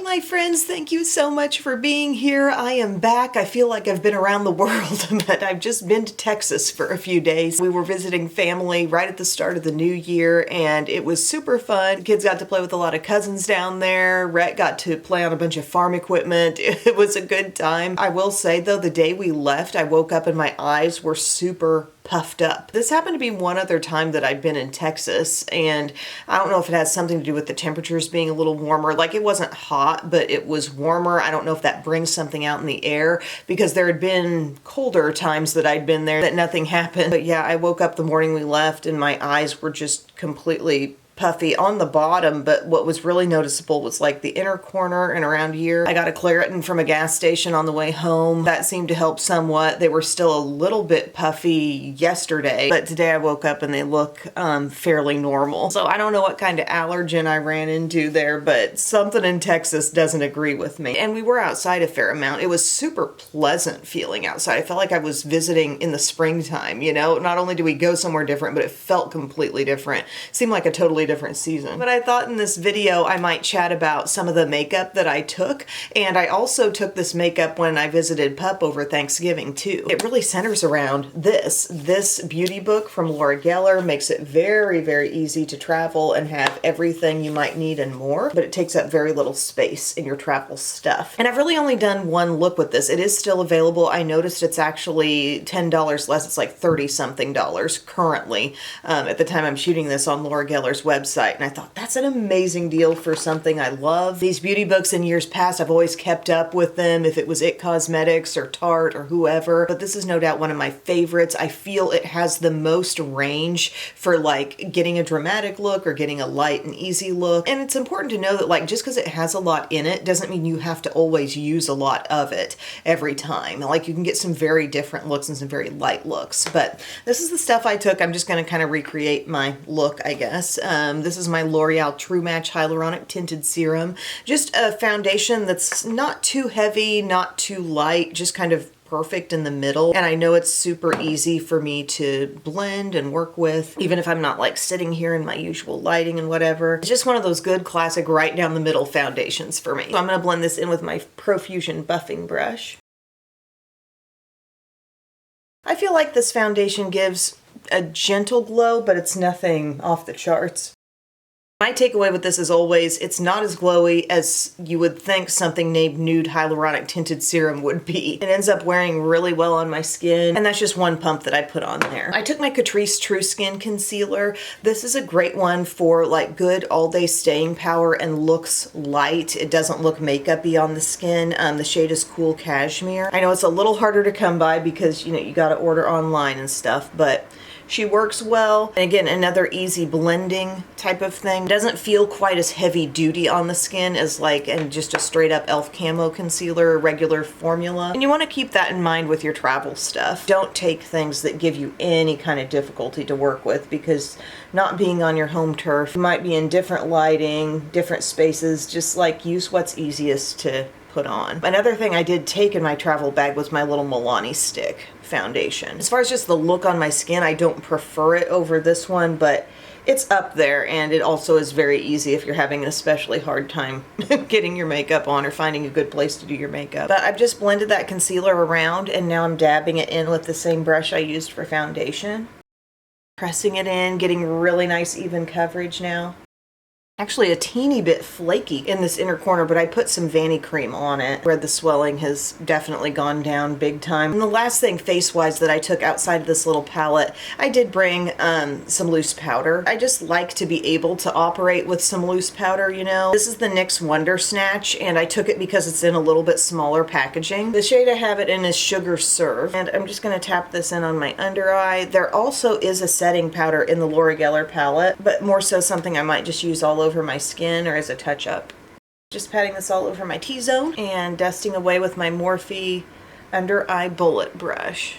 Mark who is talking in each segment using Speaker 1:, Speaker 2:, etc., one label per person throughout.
Speaker 1: my friends, thank you so much for being here. I am back. I feel like I've been around the world, but I've just been to Texas for a few days. We were visiting family right at the start of the new year, and it was super fun. Kids got to play with a lot of cousins down there. Rhett got to play on a bunch of farm equipment. It was a good time. I will say though, the day we left, I woke up and my eyes were super puffed up. This happened to be one other time that I'd been in Texas, and I don't know if it has something to do with the temperatures being a little warmer. Like, it wasn't hot, but it was warmer. I don't know if that brings something out in the air, because there had been colder times that I'd been there that nothing happened. But yeah, I woke up the morning we left and my eyes were just completely puffy on the bottom, but what was really noticeable was like the inner corner and around here. I got a Claritin from a gas station on the way home. That seemed to help somewhat. They were still a little bit puffy yesterday, but today I woke up and they look fairly normal. So I don't know what kind of allergen I ran into there, but something in Texas doesn't agree with me. And we were outside a fair amount. It was super pleasant feeling outside. I felt like I was visiting in the springtime, you know? Not only did we go somewhere different, but it felt completely different. It seemed like a totally different season. But I thought in this video I might chat about some of the makeup that I took, and I also took this makeup when I visited Pup over Thanksgiving too. It really centers around this beauty book from Laura Geller. Makes it very, very easy to travel and have everything you might need and more, but it takes up very little space in your travel stuff. And I've really only done one look with this. It is still available. I noticed it's actually $10 less. It's like 30 something dollars currently at the time I'm shooting this on Laura Geller's website. And I thought, that's an amazing deal for something I love. These beauty books in years past, I've always kept up with them, if it was IT Cosmetics or Tarte or whoever, but this is no doubt one of my favorites. I feel it has the most range for like getting a dramatic look or getting a light and easy look. And it's important to know that like just because it has a lot in it doesn't mean you have to always use a lot of it every time. Like, you can get some very different looks and some very light looks, but this is the stuff I took. I'm just going to kind of recreate my look, I guess. This is my L'Oreal True Match Hyaluronic Tinted Serum. Just a foundation that's not too heavy, not too light, just kind of perfect in the middle. And I know it's super easy for me to blend and work with, even if I'm not like sitting here in my usual lighting and whatever. It's just one of those good classic right down the middle foundations for me. So I'm going to blend this in with my Profusion buffing brush. I feel like this foundation gives a gentle glow, but it's nothing off the charts. My takeaway with this is always, it's not as glowy as you would think something named Nude Hyaluronic Tinted Serum would be. It ends up wearing really well on my skin, and that's just one pump that I put on there. I took my Catrice True Skin Concealer. This is a great one for like good all-day staying power and looks light. It doesn't look makeup-y on the skin. The shade is Cool Cashmere. I know it's a little harder to come by because, you know, you gotta order online and stuff, but she works well. And again, another easy blending type of thing. Doesn't feel quite as heavy duty on the skin as like, and just a straight up e.l.f. Camo Concealer, regular formula. And you want to keep that in mind with your travel stuff. Don't take things that give you any kind of difficulty to work with, because not being on your home turf, you might be in different lighting, different spaces. Just like use what's easiest to put on. Another thing I did take in my travel bag was my little Milani stick foundation. As far as just the look on my skin, I don't prefer it over this one, but it's up there, and it also is very easy if you're having an especially hard time getting your makeup on or finding a good place to do your makeup. But I've just blended that concealer around, and now I'm dabbing it in with the same brush I used for foundation. Pressing it in, getting really nice even coverage now. Actually a teeny bit flaky in this inner corner, but I put some Vanny cream on it where the swelling has definitely gone down big time. And the last thing face-wise that I took outside of this little palette, I did bring some loose powder. I just like to be able to operate with some loose powder, you know. This is the NYX Wonder Snatch, and I took it because it's in a little bit smaller packaging. The shade I have it in is Sugar Surf, and I'm just going to tap this in on my under eye. There also is a setting powder in the Laura Geller palette, but more so something I might just use all over my skin or as a touch-up. Just patting this all over my T-zone and dusting away with my Morphe under eye bullet brush.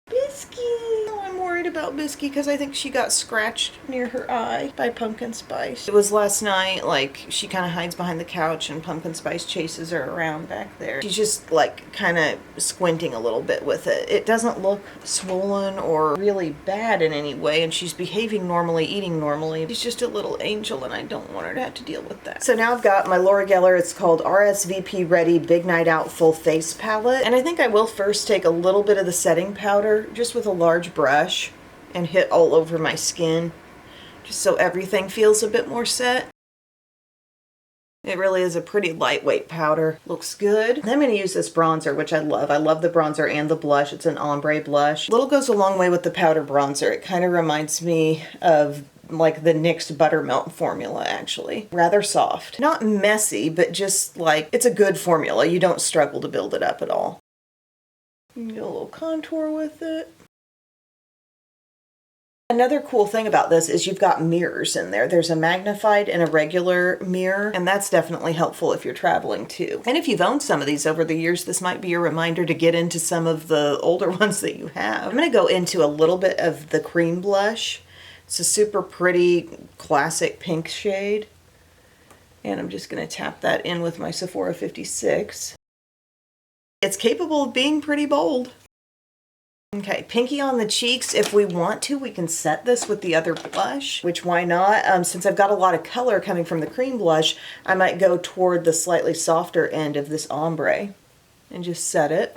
Speaker 1: Biscuits! Oh, I'm worried about about Bisky because I think she got scratched near her eye by pumpkin spice. It was last night, like, she kind of hides behind the couch and pumpkin spice chases her around back there. She's just like kind of squinting a little bit with it. It doesn't look swollen or really bad in any way, and she's behaving normally, eating normally. She's just a little angel, and I don't want her to have to deal with that. So now I've got my Laura Geller, it's called RSVP Ready Big Night Out Full Face Palette. And I think I will first take a little bit of the setting powder, just with a large brush, and hit all over my skin, just so everything feels a bit more set. It really is a pretty lightweight powder. Looks good. Then I'm going to use this bronzer, which I love. I love the bronzer and the blush. It's an ombre blush. Little goes a long way with the powder bronzer. It kind of reminds me of like the NYX Buttermelt formula, actually. Rather soft. Not messy, but just like, it's a good formula. You don't struggle to build it up at all. Get a little contour with it. Another cool thing about this is you've got mirrors in there. There's a magnified and a regular mirror, and that's definitely helpful if you're traveling too. And if you've owned some of these over the years, this might be a reminder to get into some of the older ones that you have. I'm going to go into a little bit of the cream blush. It's a super pretty classic pink shade. And I'm just going to tap that in with my Sephora 56. It's capable of being pretty bold. Okay, pinky on the cheeks. If we want to, we can set this with the other blush, which why not? Since I've got a lot of color coming from the cream blush, I might go toward the slightly softer end of this ombre and just set it.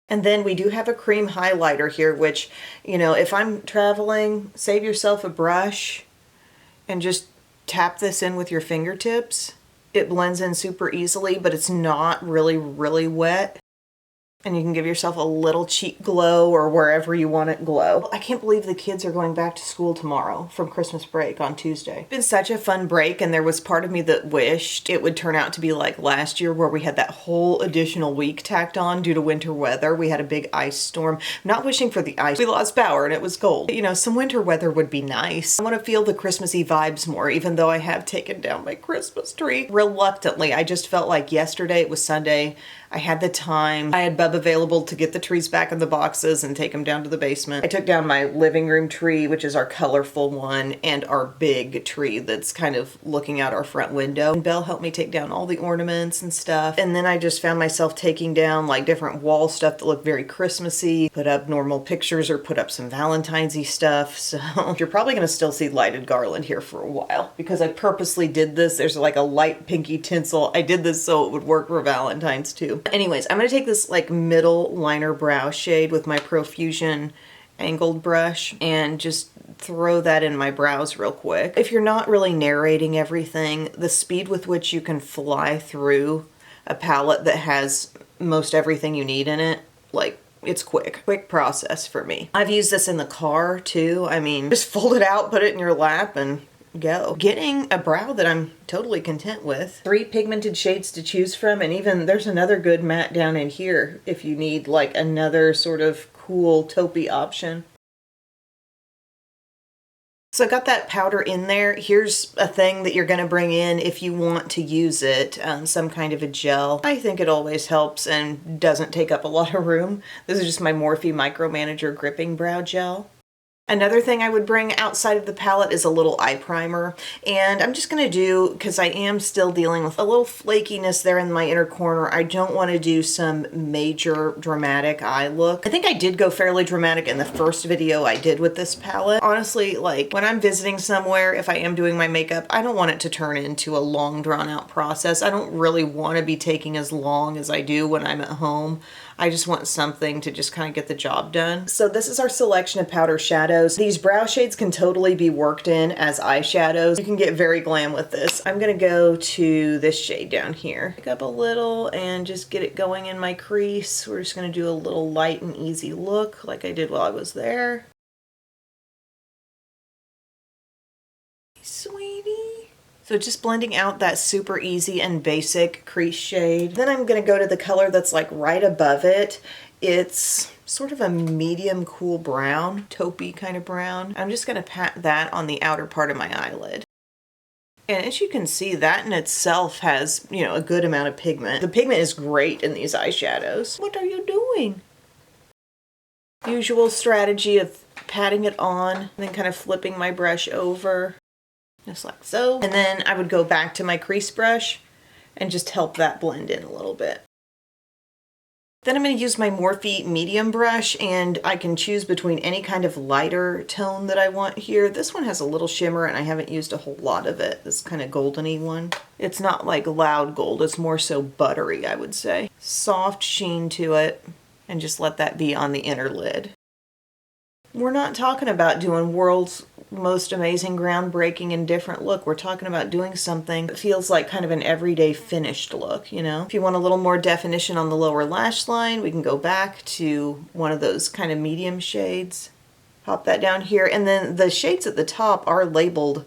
Speaker 1: And then we do have a cream highlighter here, which, you know, if I'm traveling, save yourself a brush and just tap this in with your fingertips. It blends in super easily, but it's not really, really wet. And you can give yourself a little cheek glow or wherever you want it glow. I can't believe the kids are going back to school tomorrow from Christmas break on Tuesday. It's been such a fun break, and there was part of me that wished it would turn out to be like last year where we had that whole additional week tacked on due to winter weather. We had a big ice storm. I'm not wishing for the ice. We lost power and it was cold. You know, some winter weather would be nice. I want to feel the Christmassy vibes more, even though I have taken down my Christmas tree reluctantly. I just felt like yesterday, it was Sunday, I had the time. I had Bub available to get the trees back in the boxes and take them down to the basement. I took down my living room tree, which is our colorful one, and our big tree that's kind of looking out our front window. And Belle helped me take down all the ornaments and stuff. And then I just found myself taking down like different wall stuff that looked very Christmassy, put up normal pictures or put up some Valentine's-y stuff. So you're probably going to still see lighted garland here for a while because I purposely did this. There's like a light pinky tinsel. I did this so it would work for Valentine's too. Anyways, I'm going to take this like middle liner brow shade with my Profusion angled brush and just throw that in my brows real quick. If you're not really narrating everything, the speed with which you can fly through a palette that has most everything you need in it, like, it's quick process for me. I've used this in the car too. I mean, just fold it out, put it in your lap, and go. Getting a brow that I'm totally content with. 3 pigmented shades to choose from, and even there's another good matte down in here if you need like another sort of cool taupey option. So I got that powder in there. Here's a thing that you're going to bring in if you want to use it, some kind of a gel. I think it always helps and doesn't take up a lot of room. This is just my Morphe Micromanager Gripping Brow Gel. Another thing I would bring outside of the palette is a little eye primer, and I'm just going to do, because I am still dealing with a little flakiness there in my inner corner, I don't want to do some major dramatic eye look. I think I did go fairly dramatic in the first video I did with this palette. Honestly, like when I'm visiting somewhere, if I am doing my makeup, I don't want it to turn into a long drawn out process. I don't really want to be taking as long as I do when I'm at home. I just want something to just kind of get the job done. So this is our selection of powder shadows. These brow shades can totally be worked in as eyeshadows. You can get very glam with this. I'm gonna go to this shade down here. Pick up a little and just get it going in my crease. We're just gonna do a little light and easy look like I did while I was there. Sweetie. So just blending out that super easy and basic crease shade. Then I'm going to go to the color that's like right above it. It's sort of a medium cool brown, taupey kind of brown. I'm just going to pat that on the outer part of my eyelid. And as you can see, that in itself has, you know, a good amount of pigment. The pigment is great in these eyeshadows. What are you doing? Usual strategy of patting it on, and then kind of flipping my brush over, just like so. And then I would go back to my crease brush and just help that blend in a little bit. Then I'm going to use my Morphe medium brush, and I can choose between any kind of lighter tone that I want here. This one has a little shimmer and I haven't used a whole lot of it. This kind of goldeny one. It's not like loud gold, it's more so buttery, I would say. Soft sheen to it, and just let that be on the inner lid. We're not talking about doing world's most amazing, groundbreaking, and different look. We're talking about doing something that feels like kind of an everyday finished look, you know? If you want a little more definition on the lower lash line, we can go back to one of those kind of medium shades. Pop that down here. And then the shades at the top are labeled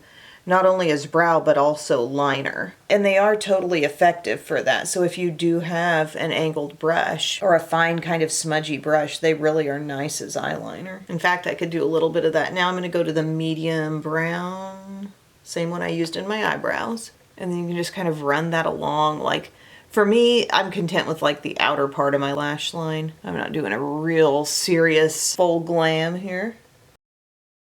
Speaker 1: not only as brow, but also liner. And they are totally effective for that. So if you do have an angled brush or a fine kind of smudgy brush, they really are nice as eyeliner. In fact, I could do a little bit of that. Now I'm gonna go to the medium brown, same one I used in my eyebrows. And then you can just kind of run that along. Like, for me, I'm content with like the outer part of my lash line. I'm not doing a real serious full glam here,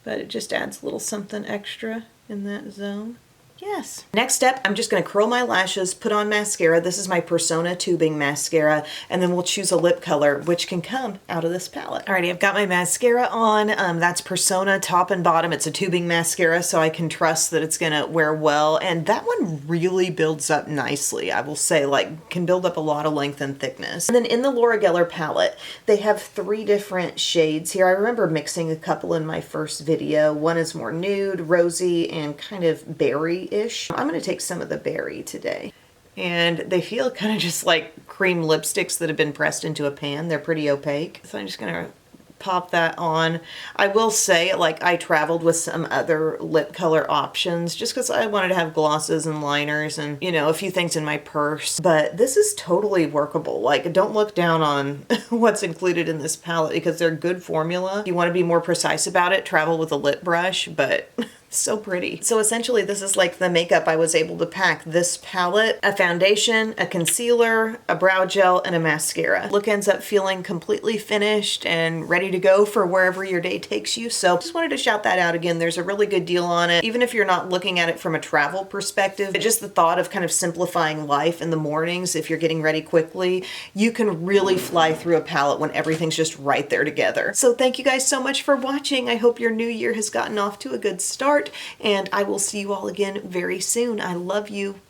Speaker 1: but it just adds a little something extra in that zone. Yes. Next step, I'm just going to curl my lashes, put on mascara. This is my Persona tubing mascara, and then we'll choose a lip color, which can come out of this palette. Alrighty, I've got my mascara on. That's Persona top and bottom. It's a tubing mascara, so I can trust that it's going to wear well. And that one really builds up nicely, I will say, like can build up a lot of length and thickness. And then in the Laura Geller palette, they have 3 different shades here. I remember mixing a couple in my first video. One is more nude, rosy, and kind of berry-ish. I'm going to take some of the berry today. And they feel kind of just like cream lipsticks that have been pressed into a pan. They're pretty opaque. So I'm just going to pop that on. I will say, like, I traveled with some other lip color options just because I wanted to have glosses and liners and, you know, a few things in my purse. But this is totally workable. Like, don't look down on what's included in this palette because they're good formula. If you want to be more precise about it, travel with a lip brush, but so pretty. So essentially this is like the makeup I was able to pack. This palette, a foundation, a concealer, a brow gel, and a mascara. Look ends up feeling completely finished and ready to go for wherever your day takes you. So just wanted to shout that out again. There's a really good deal on it. Even if you're not looking at it from a travel perspective, just the thought of kind of simplifying life in the mornings if you're getting ready quickly, you can really fly through a palette when everything's just right there together. So thank you guys so much for watching. I hope your new year has gotten off to a good start, and I will see you all again very soon. I love you.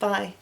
Speaker 1: Bye.